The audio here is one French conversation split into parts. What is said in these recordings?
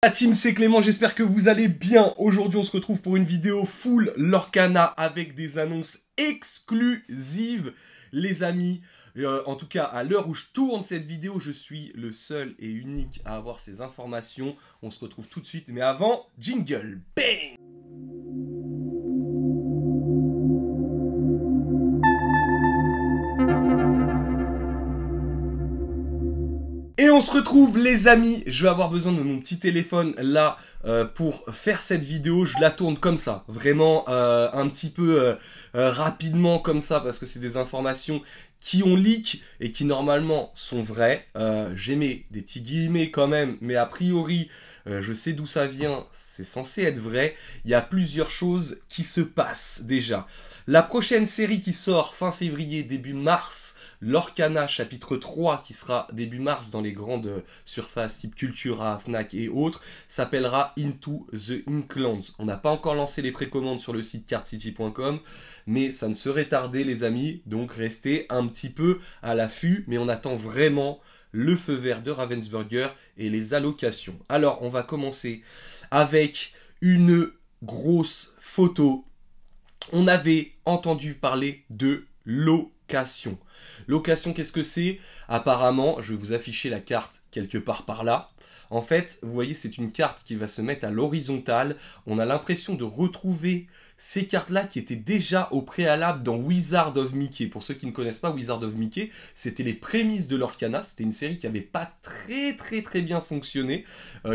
La team, c'est Clément, j'espère que vous allez bien. Aujourd'hui, on se retrouve pour une vidéo full Lorcana avec des annonces exclusives, les amis. En tout cas, à l'heure où je tourne cette vidéo, je suis le seul et unique à avoir ces informations. On se retrouve tout de suite, mais avant, jingle, bang! Et on se retrouve les amis, je vais avoir besoin de mon petit téléphone là pour faire cette vidéo, je la tourne comme ça, vraiment un petit peu rapidement comme ça parce que c'est des informations qui ont leak et qui normalement sont vraies. J'ai mis des petits guillemets quand même, mais a priori je sais d'où ça vient, c'est censé être vrai. Il y a plusieurs choses qui se passent déjà. La prochaine série qui sort fin février, début mars, Lorcana chapitre 3 qui sera début mars dans les grandes surfaces type Cultura, Fnac et autres, s'appellera Into the Inklands. On n'a pas encore lancé les précommandes sur le site cardcity.com, mais ça ne serait tardé les amis, donc restez un petit peu à l'affût, mais on attend vraiment le feu vert de Ravensburger et les allocations. Alors on va commencer avec une grosse photo. On avait entendu parler de location. Location, qu'est-ce que c'est? Apparemment, je vais vous afficher la carte quelque part par là. En fait, vous voyez, c'est une carte qui va se mettre à l'horizontale. On a l'impression de retrouver ces cartes-là qui étaient déjà au préalable dans Wizard of Mickey. Pour ceux qui ne connaissent pas Wizard of Mickey, c'était les prémices de Lorcana. C'était une série qui n'avait pas très bien fonctionné,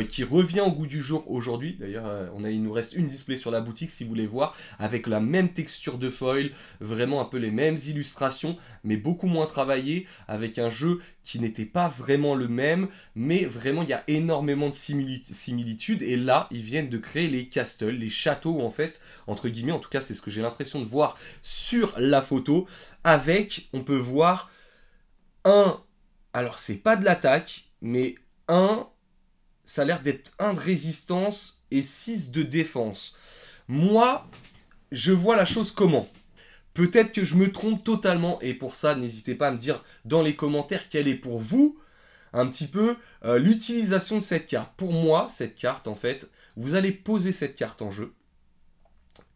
qui revient au goût du jour aujourd'hui. D'ailleurs, il nous reste une display sur la boutique si vous voulez voir, avec la même texture de foil, vraiment un peu les mêmes illustrations, mais beaucoup moins travaillé, avec un jeu qui n'était pas vraiment le même, mais vraiment il y a énormément de similitudes, et là ils viennent de créer les castles, les châteaux en fait, entre guillemets, en tout cas c'est ce que j'ai l'impression de voir sur la photo, avec, on peut voir un, alors c'est pas de l'attaque, mais ça a l'air d'être 1 de résistance et 6 de défense. Moi, je vois la chose comment ? Peut-être que je me trompe totalement, et pour ça, n'hésitez pas à me dire dans les commentaires quelle est pour vous un petit peu l'utilisation de cette carte. Pour moi, cette carte, en fait, vous allez poser cette carte en jeu,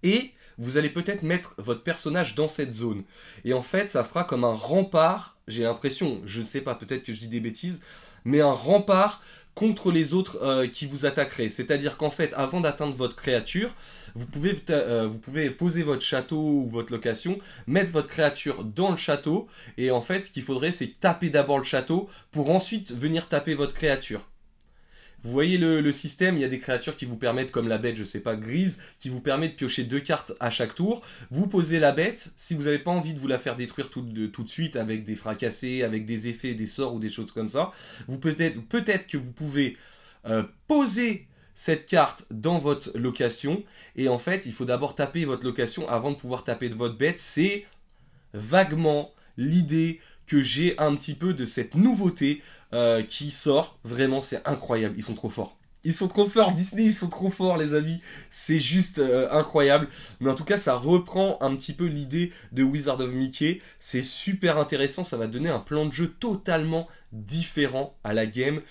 et vous allez peut-être mettre votre personnage dans cette zone. Et en fait, ça fera comme un rempart, j'ai l'impression, je ne sais pas, peut-être que je dis des bêtises, mais un rempart contre les autres qui vous attaqueraient. C'est-à-dire qu'en fait, avant d'atteindre votre créature, vous pouvez poser votre château ou votre location, mettre votre créature dans le château, et en fait, ce qu'il faudrait, c'est taper d'abord le château, pour ensuite venir taper votre créature. Vous voyez le système, il y a des créatures qui vous permettent, comme la bête, je sais pas, grise, qui vous permet de piocher 2 cartes à chaque tour. Vous posez la bête, si vous n'avez pas envie de vous la faire détruire tout de suite avec des fracassés, avec des effets, des sorts ou des choses comme ça, peut-être que vous pouvez poser cette carte dans votre location, et en fait, il faut d'abord taper votre location avant de pouvoir taper de votre bête. C'est vaguement l'idée que j'ai un petit peu de cette nouveauté qui sort. Vraiment, c'est incroyable, ils sont trop forts. Ils sont trop forts, Disney, ils sont trop forts, les amis. C'est juste incroyable. Mais en tout cas, ça reprend un petit peu l'idée de Wizard of Mickey. C'est super intéressant, ça va donner un plan de jeu totalement différent à la game.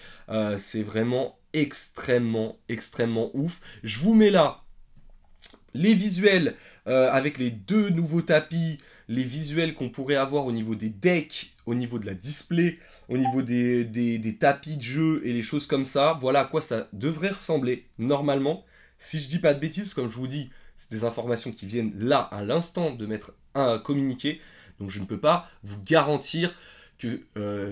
C'est vraiment extrêmement ouf. Je vous mets là les visuels avec les 2 nouveaux tapis, les visuels qu'on pourrait avoir au niveau des decks, au niveau de la display, au niveau des tapis de jeu et les choses comme ça. Voilà à quoi ça devrait ressembler normalement. Si je dis pas de bêtises, comme je vous dis, c'est des informations qui viennent là à l'instant de mettre un communiqué. Donc je ne peux pas vous garantir que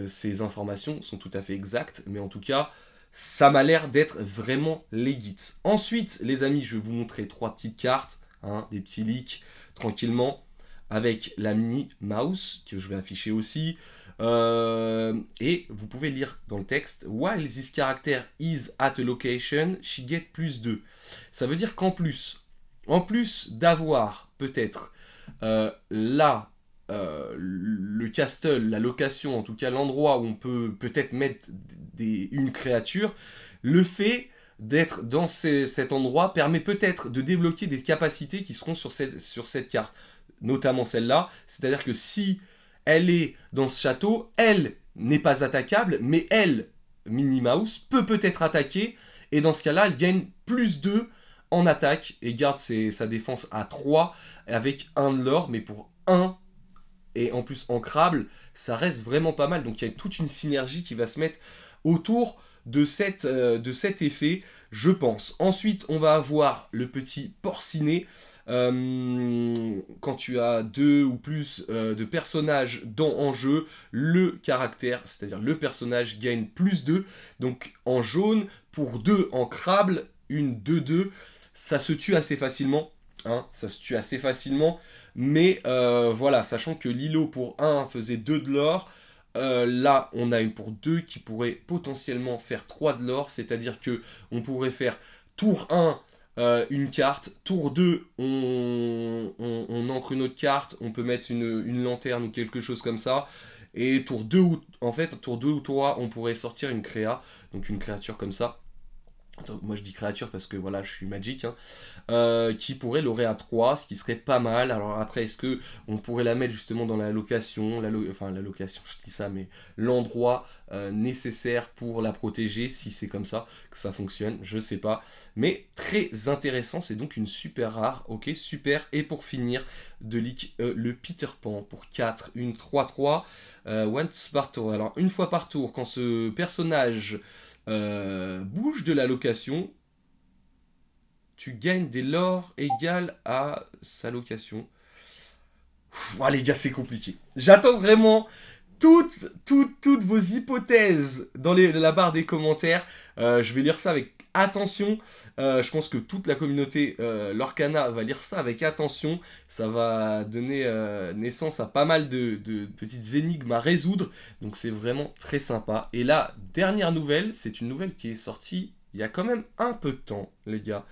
ces informations sont tout à fait exactes, mais en tout cas, ça m'a l'air d'être vraiment legit. Ensuite, les amis, je vais vous montrer 3 petites cartes, hein, des petits leaks, tranquillement, avec la mini mouse, que je vais afficher aussi. Et vous pouvez lire dans le texte, while this character is at a location, she get +2. Ça veut dire qu'en plus d'avoir peut-être le castle, la location, en tout cas l'endroit où on peut peut-être mettre une créature, le fait d'être dans cet endroit permet peut-être de débloquer des capacités qui seront sur cette carte, notamment celle-là. C'est-à-dire que si elle est dans ce château, elle n'est pas attaquable, mais elle, Minnie Mouse, peut être attaquée, Et dans ce cas-là, elle gagne plus 2 en attaque et garde sa défense à 3 avec 1 de l'or, mais pour 1 et en plus ancrable, ça reste vraiment pas mal. Donc il y a toute une synergie qui va se mettre autour de cet effet, je pense. Ensuite, on va avoir le petit porcinet. Quand tu as 2 ou plus de personnages en jeu, le caractère, c'est-à-dire le personnage, gagne plus 2. Donc en jaune, pour 2 ancrables, une 2-2, ça se tue assez facilement. Hein, ça se tue assez facilement. Mais voilà, sachant que Lilo pour 1 faisait 2 de l'or, là on a une pour 2 qui pourrait potentiellement faire 3 de l'or, c'est-à-dire que on pourrait faire tour 1 une carte, tour 2 on ancre une autre carte, on peut mettre une lanterne ou quelque chose comme ça, et tour 2 tour 2 ou tour 3 on pourrait sortir une créa, donc une créature comme ça. Attends, moi je dis créature parce que voilà, je suis Magic, hein, qui pourrait l'aurait à 3, ce qui serait pas mal. Alors après, est-ce que on pourrait la mettre justement dans la location, enfin la location, je dis ça, mais l'endroit nécessaire pour la protéger, si c'est comme ça que ça fonctionne, je sais pas. Mais très intéressant, c'est donc une super rare, ok, super. Et pour finir, de leak le Peter Pan pour 4, une 3-3, once par tour. Alors une fois par tour, quand ce personnage bouge de la location, tu gagnes des lore égal à sa location. Les gars, c'est compliqué. J'attends vraiment toutes vos hypothèses dans la barre des commentaires. Je vais lire ça avec attention. Je pense que toute la communauté Lorcana va lire ça avec attention. Ça va donner naissance à pas mal de petites énigmes à résoudre. Donc c'est vraiment très sympa. Et la dernière nouvelle, c'est une nouvelle qui est sortie il y a quand même un peu de temps, les gars.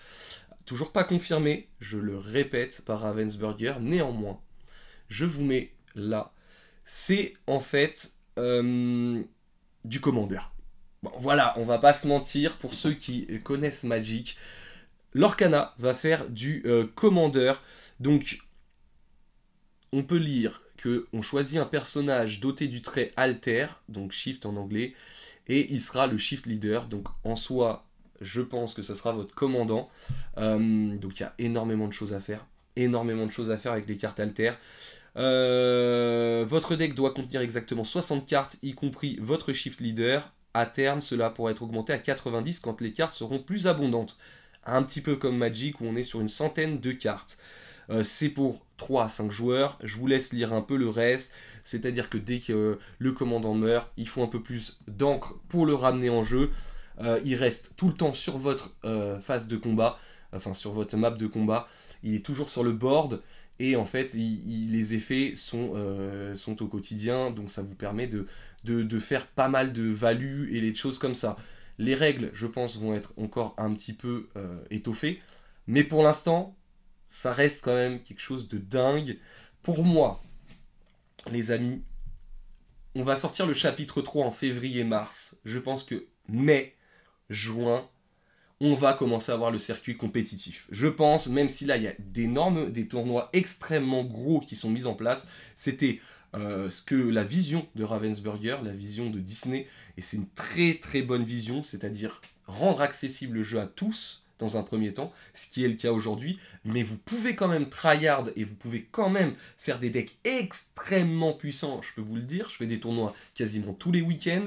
Toujours pas confirmé, je le répète, par Ravensburger. Néanmoins, je vous mets là. C'est en fait du commandeur. Bon, voilà, on va pas se mentir, pour ceux qui connaissent Magic, Lorcana va faire du commandeur. Donc, on peut lire que on choisit un personnage doté du trait alter, donc shift en anglais, et il sera le shift leader. Donc, en soi, je pense que ce sera votre commandant. Donc, il y a énormément de choses à faire. Énormément de choses à faire avec les cartes alter. Votre deck doit contenir exactement 60 cartes, y compris votre shift leader. À terme, cela pourra être augmenté à 90 quand les cartes seront plus abondantes. Un petit peu comme Magic où on est sur une centaine de cartes. C'est pour 3 à 5 joueurs. Je vous laisse lire un peu le reste. C'est-à-dire que dès que le commandant meurt, il faut un peu plus d'encre pour le ramener en jeu. Il reste tout le temps sur votre phase de combat, enfin sur votre map de combat. Il est toujours sur le board. Et en fait, les effets sont au quotidien, donc ça vous permet de faire pas mal de value et les choses comme ça. Les règles, je pense, vont être encore un petit peu étoffées, mais pour l'instant, ça reste quand même quelque chose de dingue. Pour moi, les amis, on va sortir le chapitre 3 en février-mars. Je pense que mai, juin, on va commencer à voir le circuit compétitif. Je pense, même si là, il y a des tournois extrêmement gros qui sont mis en place, c'était ce que la vision de Ravensburger, la vision de Disney, et c'est une très très bonne vision, c'est-à-dire rendre accessible le jeu à tous, dans un premier temps, ce qui est le cas aujourd'hui, mais vous pouvez quand même tryhard, et vous pouvez quand même faire des decks extrêmement puissants, je peux vous le dire, je fais des tournois quasiment tous les week-ends,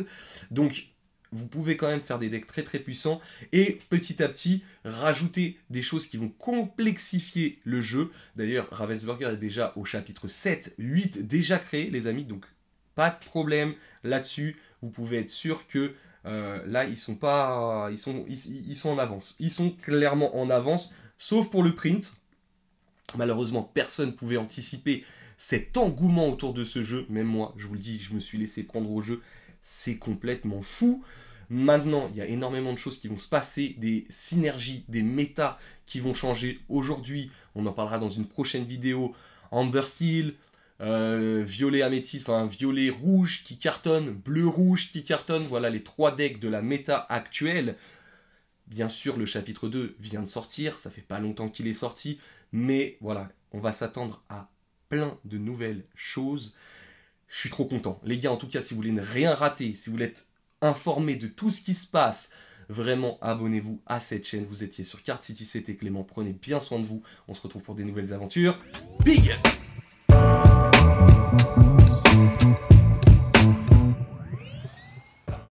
donc vous pouvez quand même faire des decks très très puissants et petit à petit rajouter des choses qui vont complexifier le jeu. D'ailleurs, Ravensburger est déjà au chapitre 7, 8 déjà créé les amis, donc pas de problème là-dessus. Vous pouvez être sûr que là ils sont en avance. Ils sont clairement en avance, sauf pour le print. Malheureusement, personne ne pouvait anticiper cet engouement autour de ce jeu. Même moi, je vous le dis, je me suis laissé prendre au jeu. C'est complètement fou. Maintenant, il y a énormément de choses qui vont se passer, des synergies, des méta qui vont changer. Aujourd'hui, on en parlera dans une prochaine vidéo. Amber Steel, violet améthyste, enfin violet rouge qui cartonne, bleu rouge qui cartonne. Voilà les 3 decks de la méta actuelle. Bien sûr, le chapitre 2 vient de sortir, ça fait pas longtemps qu'il est sorti. Mais voilà, on va s'attendre à plein de nouvelles choses. Je suis trop content. Les gars, en tout cas, si vous voulez ne rien rater, si vous voulez être informé de tout ce qui se passe vraiment abonnez-vous à cette chaîne. Vous étiez sur Card City, c'était Clément, prenez bien soin de vous. On se retrouve pour des nouvelles aventures. Big up!